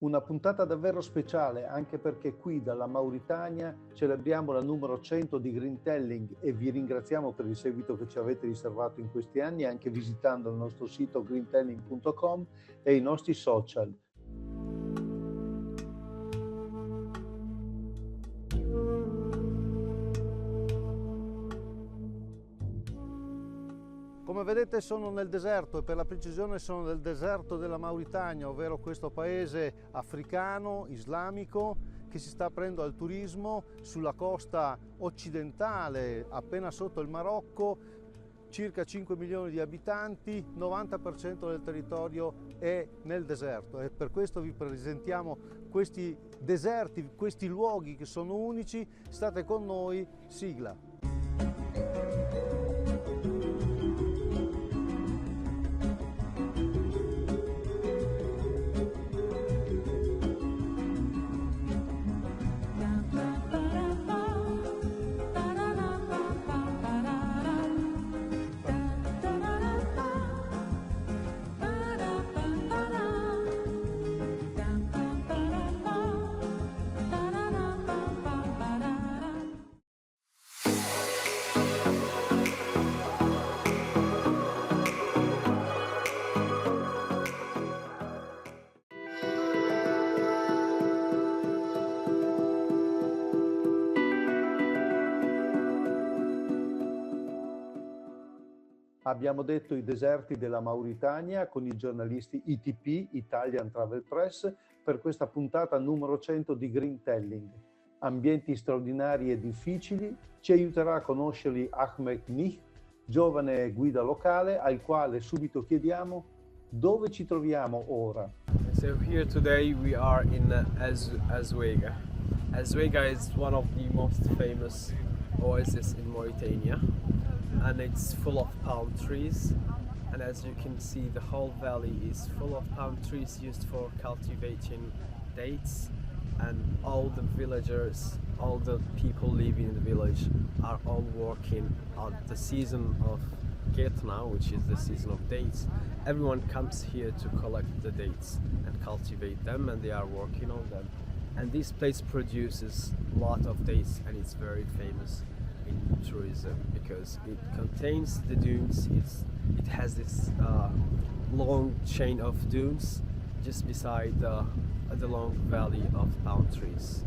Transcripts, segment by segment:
Una puntata davvero speciale, anche perché qui dalla Mauritania celebriamo la numero 100 di Greentelling e vi ringraziamo per il seguito che ci avete riservato in questi anni, anche visitando il nostro sito greentelling.com e i nostri social. Come vedete sono nel deserto, e per la precisione sono nel deserto della Mauritania, ovvero questo paese africano, islamico, che si sta aprendo al turismo sulla costa occidentale, appena sotto il Marocco, circa 5 milioni di abitanti, 90% del territorio è nel deserto, e per questo vi presentiamo questi deserti, questi luoghi che sono unici. State con noi, sigla. Abbiamo detto i deserti della Mauritania con i giornalisti ITP, Italian Travel Press, per questa puntata numero 100 di Greentelling. Ambienti straordinari e difficili, ci aiuterà a conoscerli Ahmed Nih, giovane guida locale, al quale subito chiediamo dove ci troviamo ora. So here today we are in Azwega. Azwega is one of the most famous oases in Mauritania, and it's full of palm trees, and as you can see the whole valley is full of palm trees used for cultivating dates, and all the villagers, all the people living in the village are all working at the season of Getna, which is the season of dates. Everyone comes here to collect the dates and cultivate them, and they are working on them, and this place produces a lot of dates, and it's very famous in tourism because it contains the dunes. It has this long chain of dunes just beside the long valley of palm trees.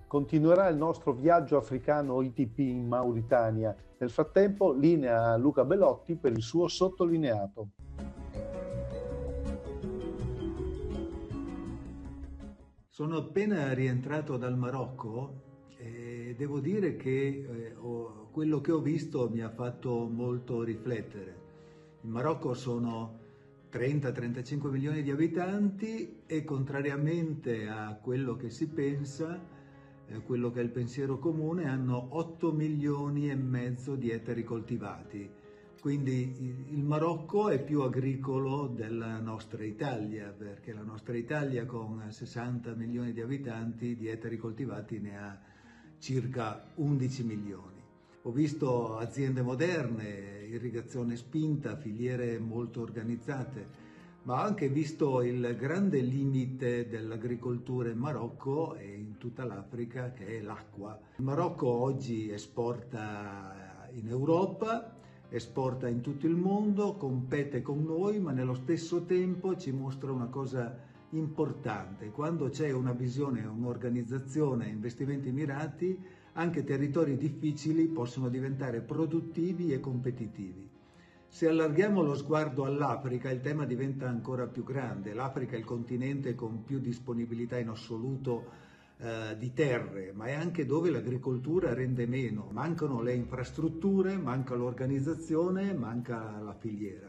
Continuerà il nostro viaggio africano ITP in Mauritania. Nel frattempo, linea a Luca Bellotti per il suo sottolineato. Sono appena rientrato dal Marocco e devo dire che quello che ho visto mi ha fatto molto riflettere. In Marocco sono 30-35 milioni di abitanti e, contrariamente a quello che si pensa, quello che è il pensiero comune, hanno 8 milioni e mezzo di ettari coltivati. Quindi il Marocco è più agricolo della nostra Italia, perché la nostra Italia con 60 milioni di abitanti di ettari coltivati ne ha circa 11 milioni. Ho visto aziende moderne, irrigazione spinta, filiere molto organizzate, ma ho anche visto il grande limite dell'agricoltura in Marocco e in tutta l'Africa, che è l'acqua. Il Marocco oggi esporta in Europa, esporta in tutto il mondo, compete con noi, ma nello stesso tempo ci mostra una cosa importante. Quando c'è una visione, un'organizzazione, investimenti mirati, anche territori difficili possono diventare produttivi e competitivi. Se allarghiamo lo sguardo all'Africa, il tema diventa ancora più grande. L'Africa è il continente con più disponibilità in assoluto di terre, ma è anche dove l'agricoltura rende meno. Mancano le infrastrutture, manca l'organizzazione, manca la filiera.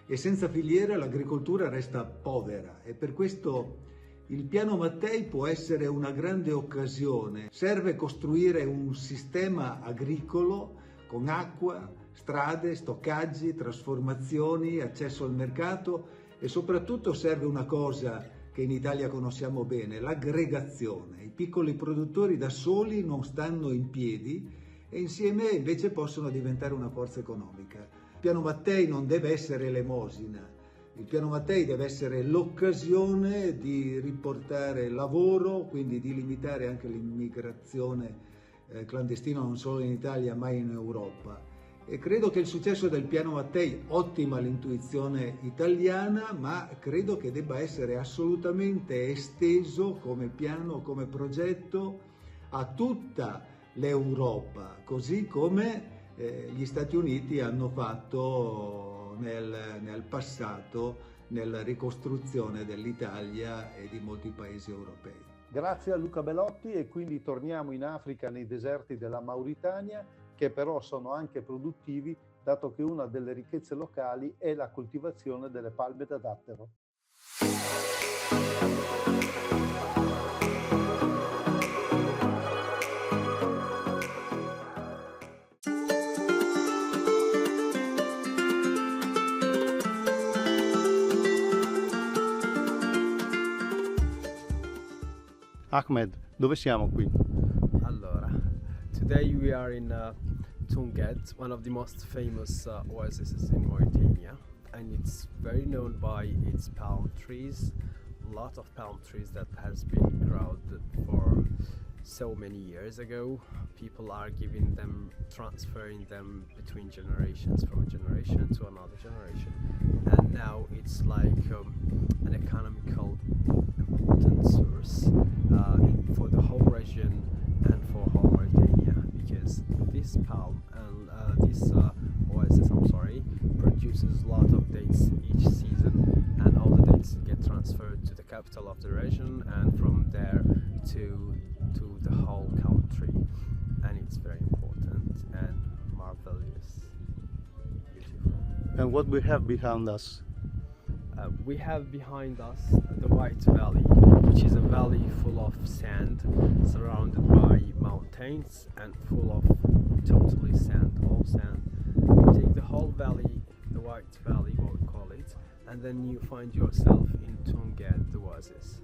E senza filiera l'agricoltura resta povera, e per questo il piano Mattei può essere una grande occasione. Serve costruire un sistema agricolo con acqua, strade, stoccaggi, trasformazioni, accesso al mercato, e soprattutto serve una cosa che in Italia conosciamo bene, l'aggregazione. I piccoli produttori da soli non stanno in piedi e insieme invece possono diventare una forza economica. Il Piano Mattei non deve essere elemosina, il Piano Mattei deve essere l'occasione di riportare lavoro, quindi di limitare anche l'immigrazione clandestina non solo in Italia ma in Europa. E credo che il successo del Piano Mattei, ottima l'intuizione italiana, ma credo che debba essere assolutamente esteso come piano, come progetto a tutta l'Europa, così come gli Stati Uniti hanno fatto nel passato nella ricostruzione dell'Italia e di molti paesi europei. Grazie a Luca Belotti, e quindi torniamo in Africa, nei deserti della Mauritania, che però sono anche produttivi, dato che una delle ricchezze locali è la coltivazione delle palme da dattero. Ahmed, dove siamo qui? Allora, today we are in Tunget, one of the most famous oases in Mauritania, and it's very known by its palm trees. A lot of palm trees that has been grown for so many years ago. People are transferring them between generations, from a generation to another generation, and now it's like an economical important source for the whole region and for whole Mauritania, because this palm and this oasis, produces a lot of dates each season, and all the dates get transferred to the capital of the region, and from there to the whole country, and it's very important and marvelous, beautiful. And what we have behind us? We have behind us the White Valley, which is a valley full of sand, surrounded by mountains and full of totally sand, all sand. You take the whole valley, the White Valley, what we call it, and then you find yourself in Tunget, the oasis.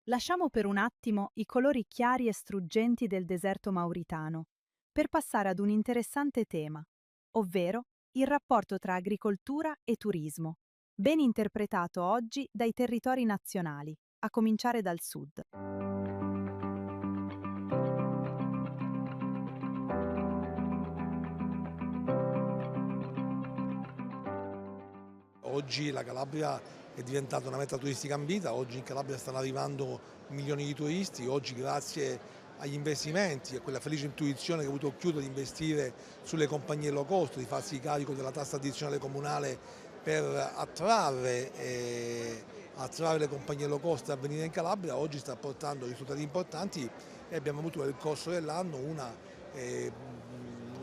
Lasciamo per un attimo i colori chiari e struggenti del deserto mauritano per passare ad un interessante tema, ovvero il rapporto tra agricoltura e turismo, ben interpretato oggi dai territori nazionali, a cominciare dal sud. Oggi la Calabria è diventata una meta turistica ambita, oggi in Calabria stanno arrivando milioni di turisti, oggi grazie agli investimenti e a quella felice intuizione che ha avuto Chiudo di investire sulle compagnie low cost, di farsi carico della tassa addizionale comunale per attrarre le compagnie low cost a venire in Calabria, oggi sta portando risultati importanti e abbiamo avuto nel corso dell'anno un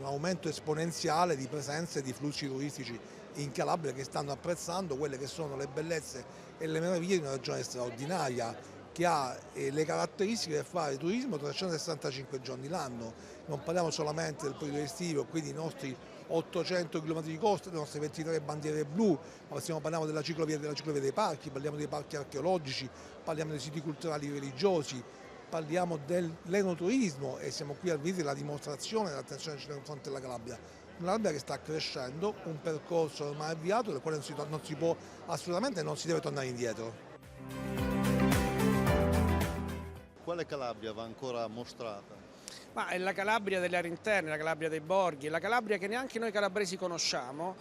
aumento esponenziale di presenze e di flussi turistici in Calabria, che stanno apprezzando quelle che sono le bellezze e le meraviglie di una regione straordinaria che ha le caratteristiche del fare turismo 365 giorni l'anno. Non parliamo solamente del periodo estivo, quindi i nostri 800 km di costa, le nostre 23 bandiere blu, ma parliamo della ciclovia dei parchi, parliamo dei parchi archeologici, parliamo dei siti culturali religiosi, parliamo dell'enoturismo, e siamo qui a vedere la dimostrazione dell'attenzione che c'è nei confronti della Calabria. Una Calabria che sta crescendo, un percorso ormai avviato del quale non si può assolutamente e non si deve tornare indietro. Quale Calabria va ancora mostrata? Ma è la Calabria delle aree interne, la Calabria dei borghi, la Calabria che neanche noi calabresi conosciamo.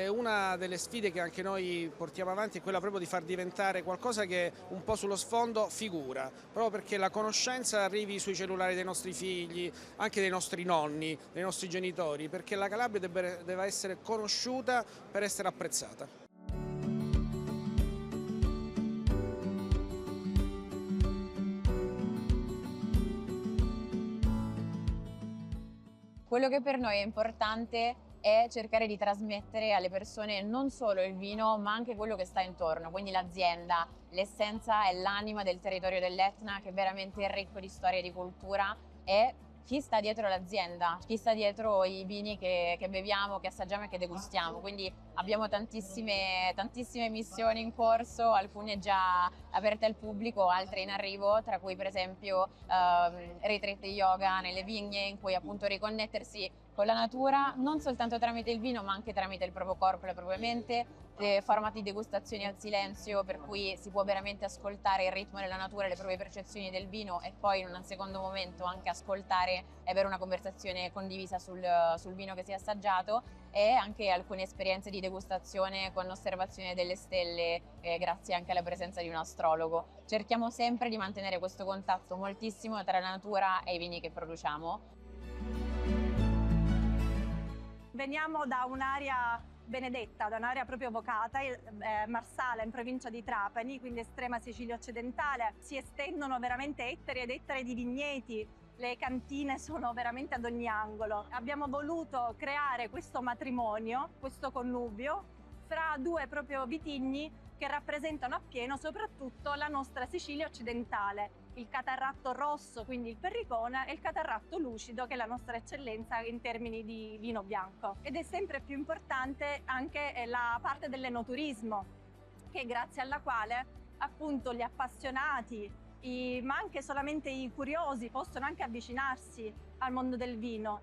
Una delle sfide che anche noi portiamo avanti è quella proprio di far diventare qualcosa che un po' sullo sfondo figura, proprio perché la conoscenza arrivi sui cellulari dei nostri figli, anche dei nostri nonni, dei nostri genitori, perché la Calabria deve essere conosciuta per essere apprezzata. Quello che per noi è importante è cercare di trasmettere alle persone non solo il vino, ma anche quello che sta intorno, quindi l'azienda, l'essenza e l'anima del territorio dell'Etna, che è veramente ricco di storia e di cultura, e chi sta dietro l'azienda, chi sta dietro i vini che beviamo, che assaggiamo e che degustiamo. Quindi abbiamo tantissime missioni in corso, alcune già aperte al pubblico, altre in arrivo, tra cui per esempio retreat yoga nelle vigne, in cui appunto riconnettersi con la natura, non soltanto tramite il vino ma anche tramite il proprio corpo e la propria mente, format di degustazioni al silenzio, per cui si può veramente ascoltare il ritmo della natura e le proprie percezioni del vino, e poi in un secondo momento anche ascoltare e avere una conversazione condivisa sul vino che si è assaggiato, e anche alcune esperienze di degustazione con osservazione delle stelle, grazie anche alla presenza di un astrologo. Cerchiamo sempre di mantenere questo contatto moltissimo tra la natura e i vini che produciamo. Veniamo da un'area benedetta, da un'area proprio vocata, Marsala in provincia di Trapani, quindi estrema Sicilia occidentale. Si estendono veramente ettari ed ettari di vigneti, le cantine sono veramente ad ogni angolo. Abbiamo voluto creare questo matrimonio, questo connubio, fra due proprio vitigni che rappresentano appieno soprattutto la nostra Sicilia occidentale. Il catarratto rosso, quindi il Perricone, e il catarratto lucido, che è la nostra eccellenza in termini di vino bianco. Ed è sempre più importante anche la parte dell'enoturismo, che grazie alla quale appunto gli appassionati, ma anche solamente i curiosi possono anche avvicinarsi al mondo del vino.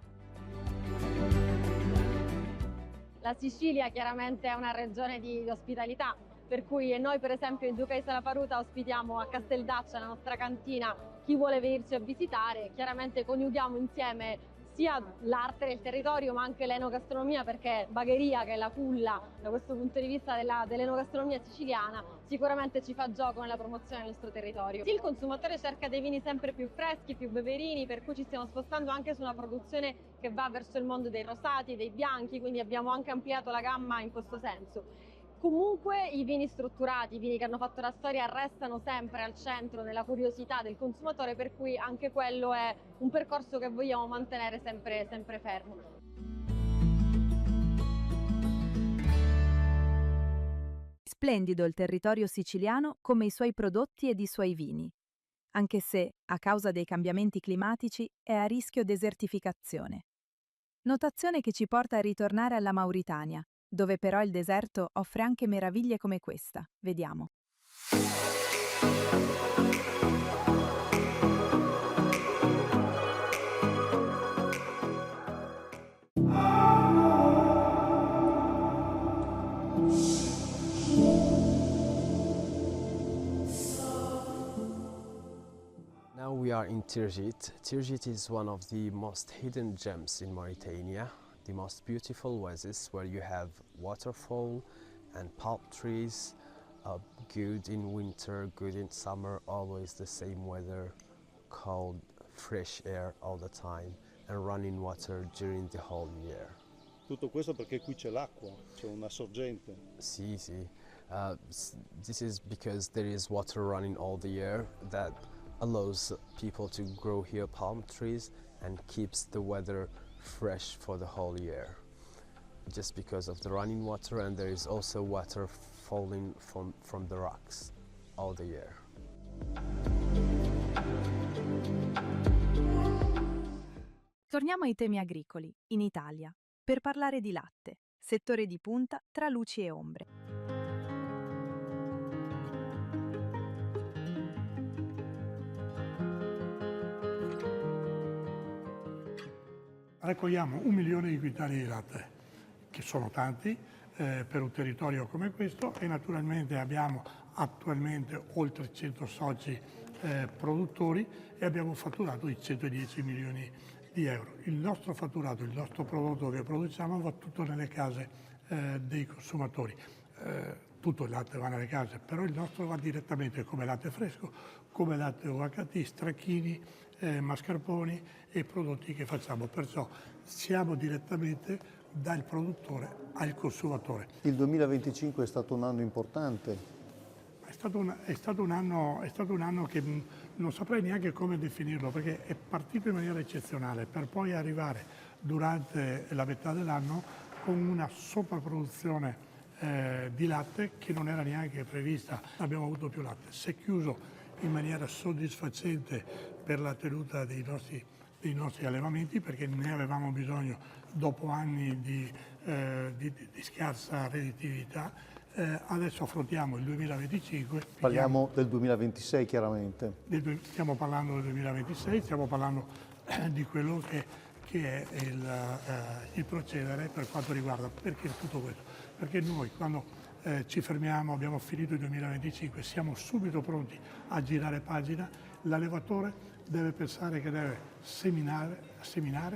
La Sicilia chiaramente è una regione di ospitalità, per cui noi per esempio in Duca Isola Paruta ospitiamo a Casteldaccia, la nostra cantina, chi vuole venirci a visitare. Chiaramente coniughiamo insieme sia l'arte del territorio ma anche l'enogastronomia, perché Bagheria, che è la culla da questo punto di vista dell'enogastronomia siciliana, sicuramente ci fa gioco nella promozione del nostro territorio. Il consumatore cerca dei vini sempre più freschi, più beverini, per cui ci stiamo spostando anche su una produzione che va verso il mondo dei rosati, dei bianchi, quindi abbiamo anche ampliato la gamma in questo senso. Comunque i vini strutturati, i vini che hanno fatto la storia, restano sempre al centro nella curiosità del consumatore, per cui anche quello è un percorso che vogliamo mantenere sempre fermo. Splendido il territorio siciliano come i suoi prodotti ed i suoi vini, anche se, a causa dei cambiamenti climatici, è a rischio desertificazione. Notazione che ci porta a ritornare alla Mauritania, dove però il deserto offre anche meraviglie come questa. Vediamo. Now we are in Tirgit. Tirgit is one of the most hidden gems in Mauritania. The most beautiful oasis where you have waterfall and palm trees, good in winter, good in summer, always the same weather, cold, fresh air all the time, and running water during the whole year. Tutto questo perché qui c'è l'acqua, c'è una sorgente. Sì. This is because there is water running all the year that allows people to grow here palm trees and keeps the weather fresh for the whole year, just because of the running water, and there is also water falling from the rocks all the year. Torniamo ai temi agricoli, in Italia, per parlare di latte, settore di punta tra luci e ombre. Raccogliamo 1 milione di quintali di latte, che sono tanti per un territorio come questo, e naturalmente abbiamo attualmente oltre 100 soci produttori e abbiamo fatturato i 110 milioni di euro. Il nostro fatturato, il nostro prodotto che produciamo va tutto nelle case dei consumatori. Tutto il latte va nelle case, però il nostro va direttamente come latte fresco, come latte UHT, stracchini, mascarponi e prodotti che facciamo, perciò siamo direttamente dal produttore al consumatore. Il 2025 è stato un anno importante. È stato un anno che non saprei neanche come definirlo, perché è partito in maniera eccezionale per poi arrivare durante la metà dell'anno con una sopravproduzione di latte che non era neanche prevista. Abbiamo avuto più latte, si è chiuso in maniera soddisfacente per la tenuta dei nostri dei nostri allevamenti perché ne avevamo bisogno dopo anni di scarsa redditività. Adesso affrontiamo il 2025. Parliamo del 2026 chiaramente. Stiamo parlando del 2026, stiamo parlando di quello che è il procedere per quanto riguarda, perché tutto questo? Perché noi quando ci fermiamo, abbiamo finito il 2025, siamo subito pronti a girare pagina, l'allevatore deve pensare che deve seminare,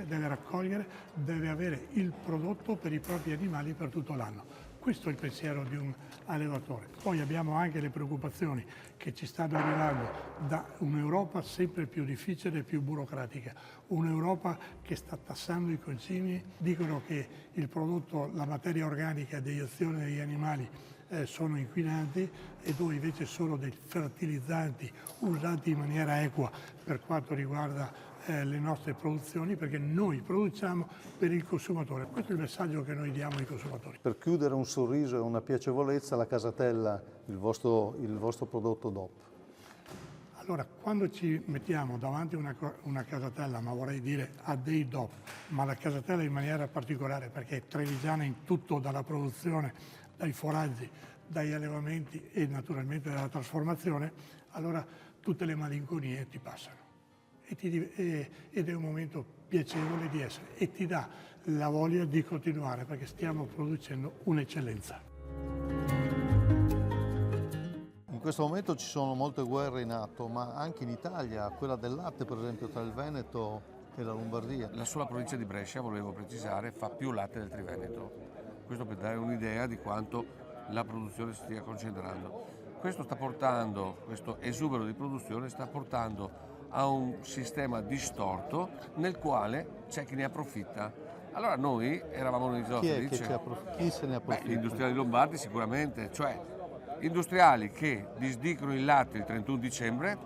deve raccogliere, deve avere il prodotto per i propri animali per tutto l'anno. Questo è il pensiero di un allevatore. Poi abbiamo anche le preoccupazioni che ci stanno arrivando da un'Europa sempre più difficile e più burocratica, un'Europa che sta tassando i concimi, dicono che il prodotto, la materia organica degli azioni degli animali sono inquinanti e dove invece sono dei fertilizzanti usati in maniera equa per quanto riguarda le nostre produzioni, perché noi produciamo per il consumatore. Questo è il messaggio che noi diamo ai consumatori. Per chiudere un sorriso e una piacevolezza, la casatella, il vostro prodotto DOP. Allora, quando ci mettiamo davanti una casatella, ma vorrei dire a dei DOP, ma la casatella in maniera particolare perché è trevigiana in tutto, dalla produzione, dai foraggi, dagli allevamenti e naturalmente dalla trasformazione, allora tutte le malinconie ti passano. Ed è un momento piacevole di essere e ti dà la voglia di continuare perché stiamo producendo un'eccellenza. In questo momento ci sono molte guerre in atto, ma anche in Italia, quella del latte per esempio tra il Veneto e la Lombardia. La sola provincia di Brescia, volevo precisare, fa più latte del Triveneto. Questo per dare un'idea di quanto la produzione si stia concentrando. Questo esubero di produzione sta portando a un sistema distorto nel quale c'è chi ne approfitta. Allora noi eravamo un'isola felice. Chi se ne approfitta? Gli industriali lombardi sicuramente, cioè industriali che disdicono il latte il 31 dicembre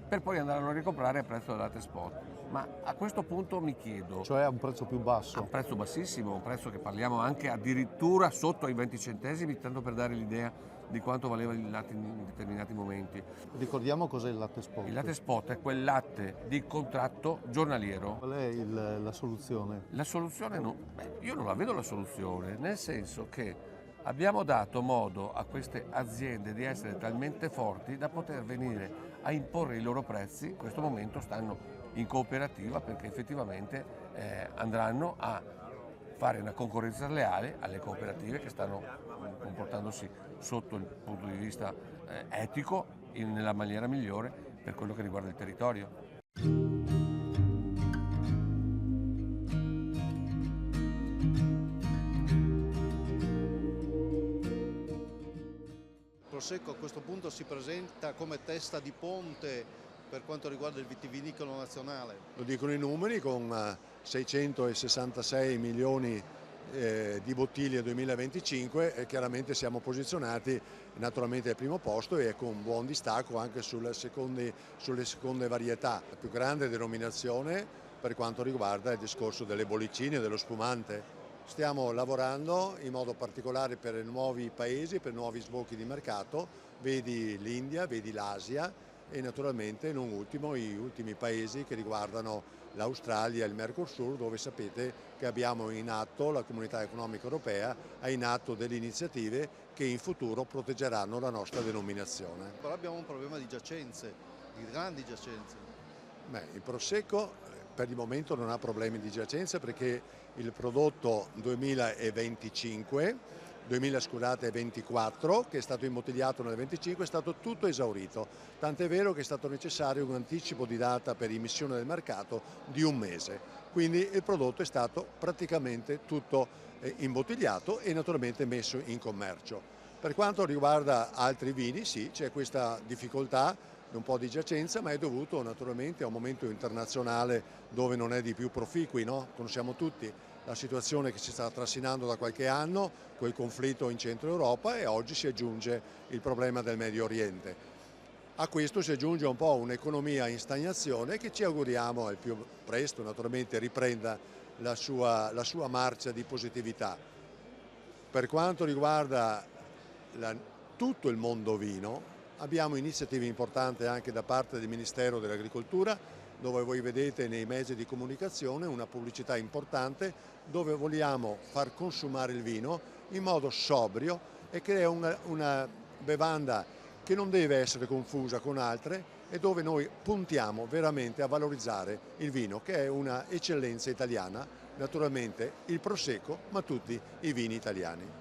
per poi andarlo a ricomprare a prezzo del latte spot. Ma a questo punto mi chiedo... Cioè a un prezzo più basso? A un prezzo bassissimo, un prezzo che parliamo anche addirittura sotto ai 20 centesimi, tanto per dare l'idea di quanto valeva il latte in determinati momenti. Ricordiamo cos'è il latte spot. Il latte spot è quel latte di contratto giornaliero. Qual è la soluzione? La soluzione io non la vedo la soluzione, nel senso che abbiamo dato modo a queste aziende di essere talmente forti da poter venire a imporre i loro prezzi. In questo momento stanno in cooperativa perché effettivamente andranno a fare una concorrenza leale alle cooperative che stanno comportandosi sotto il punto di vista etico nella maniera migliore per quello che riguarda il territorio. Il Prosecco a questo punto si presenta come testa di ponte per quanto riguarda il vitivinicolo nazionale. Lo dicono i numeri, con 666 milioni di bottiglie 2025 e chiaramente siamo posizionati naturalmente al primo posto e con un buon distacco anche sulle seconde varietà. La più grande denominazione per quanto riguarda il discorso delle bollicine e dello spumante. Stiamo lavorando in modo particolare per nuovi paesi, per nuovi sbocchi di mercato, vedi l'India, vedi l'Asia e naturalmente non ultimo gli ultimi paesi che riguardano l'Australia e il Mercosur, dove sapete che abbiamo in atto, la Comunità Economica Europea ha in atto delle iniziative che in futuro proteggeranno la nostra denominazione. Però abbiamo un problema di giacenze, di grandi giacenze. Il Prosecco per il momento non ha problemi di giacenza perché il prodotto 2024 che è stato imbottigliato nel 25 è stato tutto esaurito, tant'è vero che è stato necessario un anticipo di data per immissione del mercato di un mese, quindi il prodotto è stato praticamente tutto imbottigliato e naturalmente messo in commercio. Per quanto riguarda altri vini, sì, c'è questa difficoltà, un po' di giacenza, ma è dovuto naturalmente a un momento internazionale dove non è di più proficui, no? Conosciamo tutti la situazione che si sta trascinando da qualche anno, quel conflitto in centro Europa e oggi si aggiunge il problema del Medio Oriente. A questo si aggiunge un po' un'economia in stagnazione che ci auguriamo al più presto naturalmente riprenda la sua marcia di positività. Per quanto riguarda tutto il mondo vino, abbiamo iniziative importanti anche da parte del Ministero dell'Agricoltura dove voi vedete nei mezzi di comunicazione una pubblicità importante dove vogliamo far consumare il vino in modo sobrio e che è una bevanda che non deve essere confusa con altre e dove noi puntiamo veramente a valorizzare il vino, che è una eccellenza italiana, naturalmente il Prosecco, ma tutti i vini italiani.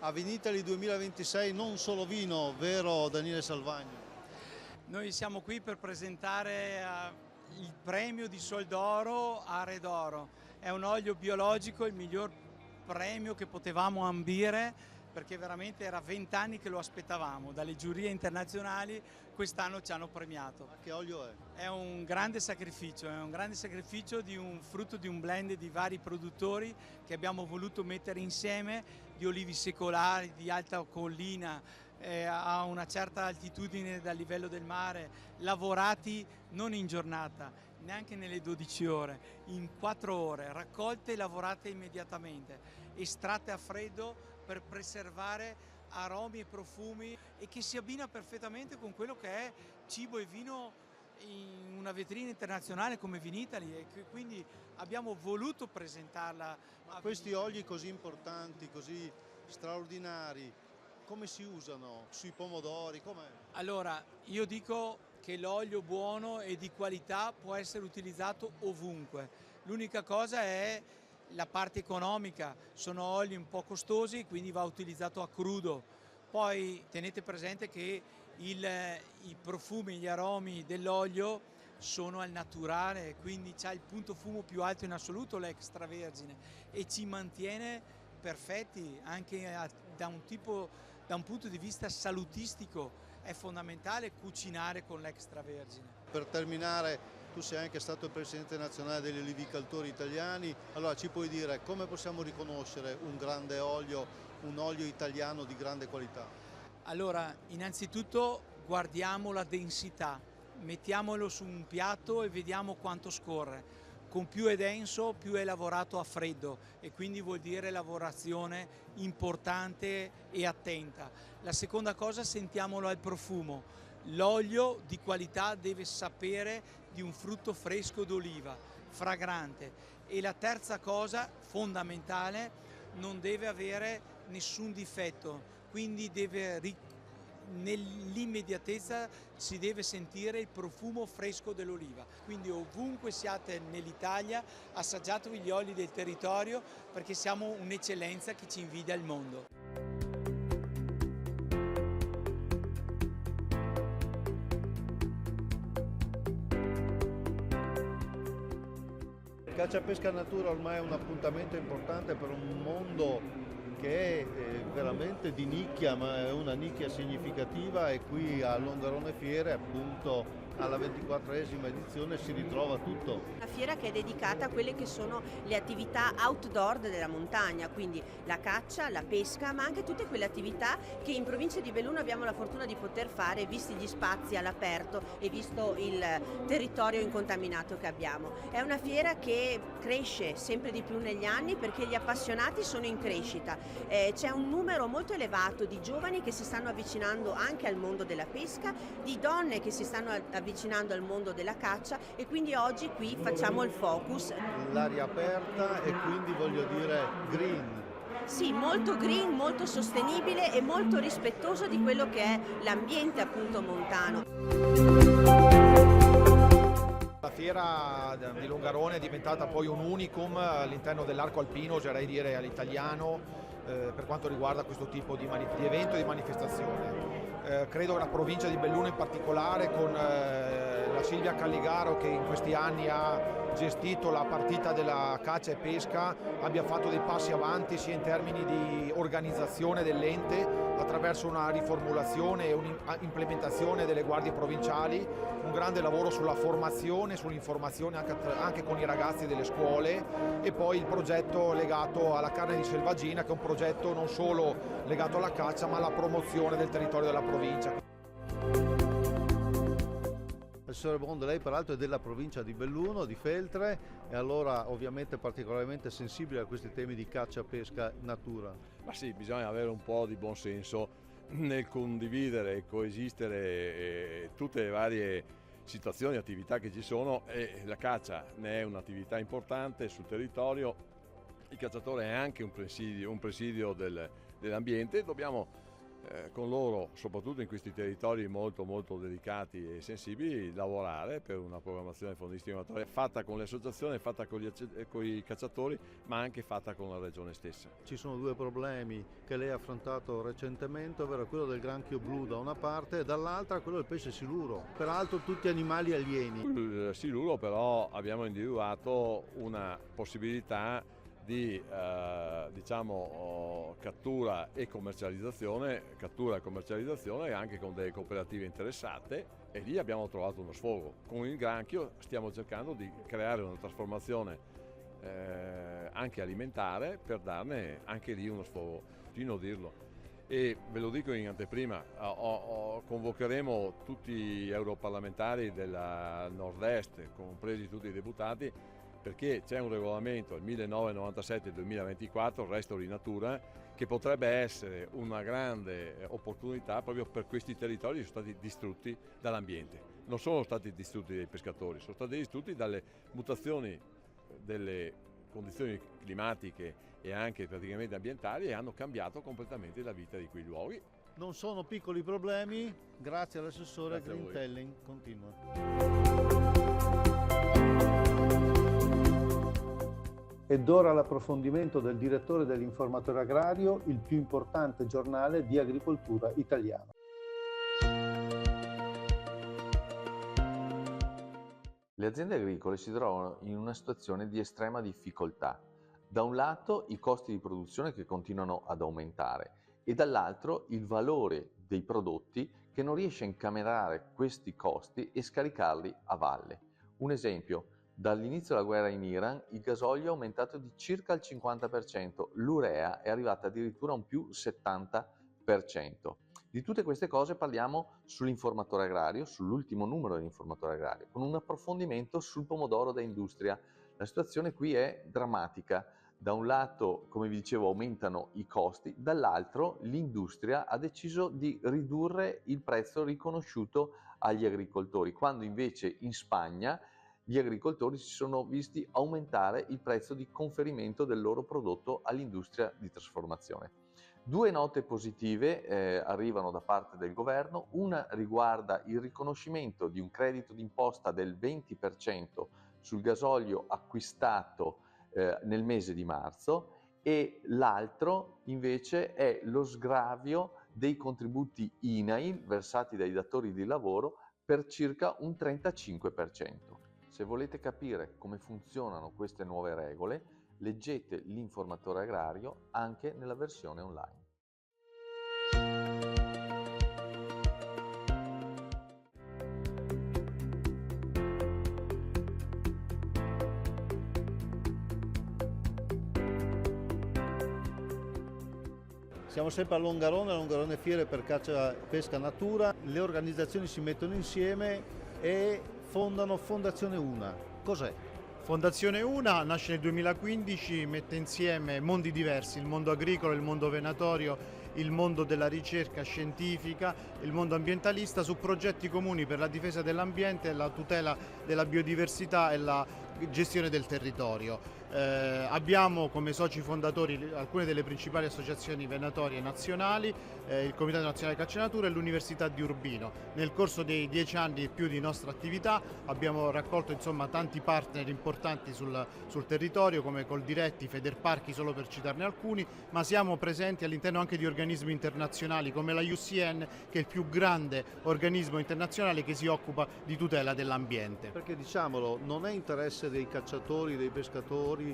A Vinitaly 2026 non solo vino, vero Daniele Salvagni? Noi siamo qui per presentare il premio di Soldoro a Redoro. È un olio biologico, il miglior premio che potevamo ambire, perché veramente era 20 anni che lo aspettavamo. Dalle giurie internazionali quest'anno ci hanno premiato. Ma che olio è? È un grande sacrificio di un frutto di un blend di vari produttori che abbiamo voluto mettere insieme, di olivi secolari, di alta collina, a una certa altitudine dal livello del mare, lavorati non in giornata, neanche nelle 12 ore, in 4 ore, raccolte e lavorate immediatamente, estratte a freddo per preservare aromi e profumi e che si abbina perfettamente con quello che è cibo e vino in una vetrina internazionale come Vinitaly, e che quindi abbiamo voluto presentarla. Ma questi oli così importanti, così straordinari, come si usano? Sui pomodori? Com'è? Allora, io dico che l'olio buono e di qualità può essere utilizzato ovunque. L'unica cosa è la parte economica, sono oli un po' costosi, quindi va utilizzato a crudo. Poi tenete presente che i profumi, gli aromi dell'olio sono al naturale, quindi c'ha il punto fumo più alto in assoluto l'extravergine e ci mantiene perfetti anche da un punto di vista salutistico. È fondamentale cucinare con l'extravergine. Per terminare, tu sei anche stato il presidente nazionale degli olivicoltori italiani, allora ci puoi dire come possiamo riconoscere un grande olio, un olio italiano di grande qualità? Allora, innanzitutto guardiamo la densità, mettiamolo su un piatto e vediamo quanto scorre. Con più è denso, più è lavorato a freddo e quindi vuol dire lavorazione importante e attenta. La seconda cosa, sentiamolo al profumo. L'olio di qualità deve sapere di un frutto fresco d'oliva, fragrante. E la terza cosa, fondamentale, non deve avere nessun difetto, quindi nell'immediatezza si deve sentire il profumo fresco dell'oliva. Quindi ovunque siate nell'Italia, assaggiatevi gli oli del territorio perché siamo un'eccellenza che ci invidia il mondo. Caccia Pesca Natura ormai è un appuntamento importante per un mondo che è veramente di nicchia, ma è una nicchia significativa, e qui a Longarone Fiere, appunto alla 24esima edizione, si ritrova tutto. Una fiera che è dedicata a quelle che sono le attività outdoor della montagna, quindi la caccia, la pesca, ma anche tutte quelle attività che in provincia di Belluno abbiamo la fortuna di poter fare, visti gli spazi all'aperto e visto il territorio incontaminato che abbiamo. È una fiera che cresce sempre di più negli anni perché gli appassionati sono in crescita. C'è un numero molto elevato di giovani che si stanno avvicinando anche al mondo della pesca, di donne che si stanno avvicinando al mondo della caccia, e quindi oggi qui facciamo il focus. L'aria aperta e quindi voglio dire green. Sì, molto green, molto sostenibile e molto rispettoso di quello che è l'ambiente appunto montano. La fiera di Longarone è diventata poi un unicum all'interno dell'arco alpino, oserei dire all'italiano, per quanto riguarda questo tipo di evento e di manifestazione. Credo che la provincia di Belluno in particolare, con la Silvia Calligaro che in questi anni ha gestito la partita della caccia e pesca, abbia fatto dei passi avanti sia in termini di organizzazione dell'ente attraverso una riformulazione e un'implementazione delle guardie provinciali, un grande lavoro sulla formazione, sull'informazione anche con i ragazzi delle scuole, e poi il progetto legato alla carne di selvaggina, che è un progetto non solo legato alla caccia ma alla promozione del territorio della provincia. Assessore Bond, lei peraltro è della provincia di Belluno, di Feltre, e allora ovviamente particolarmente sensibile a questi temi di caccia, pesca, natura. Ma sì, bisogna avere un po' di buon senso nel condividere e coesistere tutte le varie situazioni e attività che ci sono, e la caccia ne è un'attività importante sul territorio. Il cacciatore è anche un presidio dell'ambiente. Dobbiamo con loro, soprattutto in questi territori molto delicati e sensibili, lavorare per una programmazione faunistica fatta con le associazioni, fatta con i cacciatori, ma anche fatta con la regione stessa. Ci sono due problemi che lei ha affrontato recentemente, ovvero quello del granchio blu da una parte e dall'altra quello del pesce siluro, peraltro tutti animali alieni. Il siluro però abbiamo individuato una possibilità di cattura e commercializzazione anche con delle cooperative interessate, e lì abbiamo trovato uno sfogo. Con il granchio stiamo cercando di creare una trasformazione anche alimentare per darne anche lì uno sfogo, fino a dirlo. E ve lo dico in anteprima, convocheremo tutti gli europarlamentari del nord-est, compresi tutti i deputati, perché c'è un regolamento, il 1997-2024, Restauro in Natura, che potrebbe essere una grande opportunità proprio per questi territori che sono stati distrutti dall'ambiente. Non sono stati distrutti dai pescatori, sono stati distrutti dalle mutazioni delle condizioni climatiche e anche praticamente ambientali, e hanno cambiato completamente la vita di quei luoghi. Non sono piccoli problemi, grazie all'assessore. Green Telling continua. Ed ora l'approfondimento del direttore dell'Informatore Agrario, il più importante giornale di agricoltura italiano. Le aziende agricole si trovano in una situazione di estrema difficoltà. Da un lato i costi di produzione che continuano ad aumentare e dall'altro il valore dei prodotti che non riesce a incamerare questi costi e scaricarli a valle. Un esempio: dall'inizio della guerra in Iran il gasolio è aumentato di circa il 50%, l'urea è arrivata addirittura a un più 70%. Di tutte queste cose parliamo sull'Informatore Agrario, sull'ultimo numero dell'Informatore Agrario, con un approfondimento sul pomodoro da industria. La situazione qui è drammatica. Da un lato, come vi dicevo, aumentano i costi, dall'altro l'industria ha deciso di ridurre il prezzo riconosciuto agli agricoltori, quando invece in Spagna gli agricoltori si sono visti aumentare il prezzo di conferimento del loro prodotto all'industria di trasformazione. Due note positive arrivano da parte del governo. Una riguarda il riconoscimento di un credito d'imposta del 20% sul gasolio acquistato nel mese di marzo, e l'altro invece è lo sgravio dei contributi INAIL versati dai datori di lavoro per circa un 35%. Se volete capire come funzionano queste nuove regole, leggete l'Informatore Agrario anche nella versione online. Siamo sempre a Longarone Fiere per Caccia Pesca Natura. Le organizzazioni si mettono insieme e fondano Fondazione Una. Cos'è? Fondazione Una nasce nel 2015, mette insieme mondi diversi, il mondo agricolo, il mondo venatorio, il mondo della ricerca scientifica, il mondo ambientalista, su progetti comuni per la difesa dell'ambiente, la tutela della biodiversità e la gestione del territorio. Abbiamo come soci fondatori alcune delle principali associazioni venatorie nazionali, il Comitato Nazionale Caccia Natura e l'Università di Urbino. Nel corso dei 10 anni e più di nostra attività abbiamo raccolto tanti partner importanti sul territorio, come Coldiretti, Federparchi, solo per citarne alcuni, ma siamo presenti all'interno anche di organismi internazionali come la UCN, che è il più grande organismo internazionale che si occupa di tutela dell'ambiente. Perché diciamolo, non è interesse dei cacciatori, dei pescatori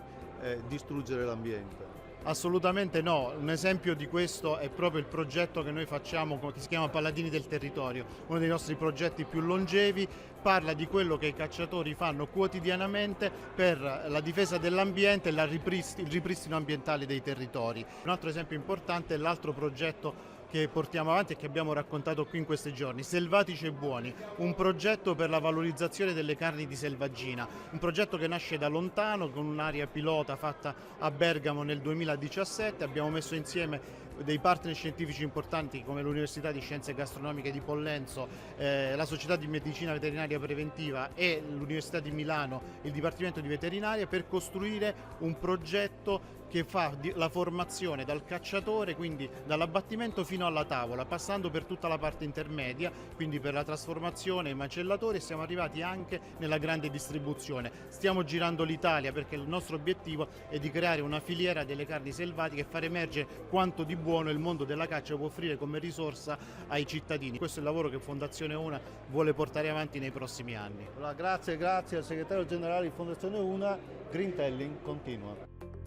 distruggere l'ambiente. Assolutamente no, un esempio di questo è proprio il progetto che noi facciamo, che si chiama Paladini del Territorio, uno dei nostri progetti più longevi. Parla di quello che i cacciatori fanno quotidianamente per la difesa dell'ambiente e il ripristino ambientale dei territori. Un altro esempio importante è l'altro progetto che portiamo avanti e che abbiamo raccontato qui in questi giorni, Selvatici e Buoni, un progetto per la valorizzazione delle carni di selvaggina, un progetto che nasce da lontano con un'area pilota fatta a Bergamo nel 2017. Abbiamo messo insieme dei partner scientifici importanti come l'Università di Scienze Gastronomiche di Pollenzo, la Società di Medicina Veterinaria Preventiva e l'Università di Milano, il Dipartimento di Veterinaria, per costruire un progetto che fa la formazione dal cacciatore, quindi dall'abbattimento fino alla tavola, passando per tutta la parte intermedia, quindi per la trasformazione, i macellatori, e siamo arrivati anche nella grande distribuzione. Stiamo girando l'Italia perché il nostro obiettivo è di creare una filiera delle carni selvatiche e far emergere quanto di buono il mondo della caccia può offrire come risorsa ai cittadini. Questo è il lavoro che Fondazione Una vuole portare avanti nei prossimi anni. Allora, grazie al segretario generale di Fondazione Una. Green Telling continua.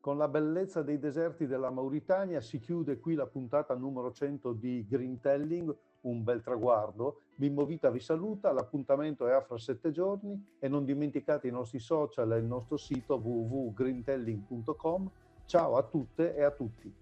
Con la bellezza dei deserti della Mauritania si chiude qui la puntata numero 100 di Green Telling, un bel traguardo. Bimbo Vita vi saluta, l'appuntamento è a fra 7 giorni e non dimenticate i nostri social e il nostro sito www.greentelling.com. Ciao a tutte e a tutti.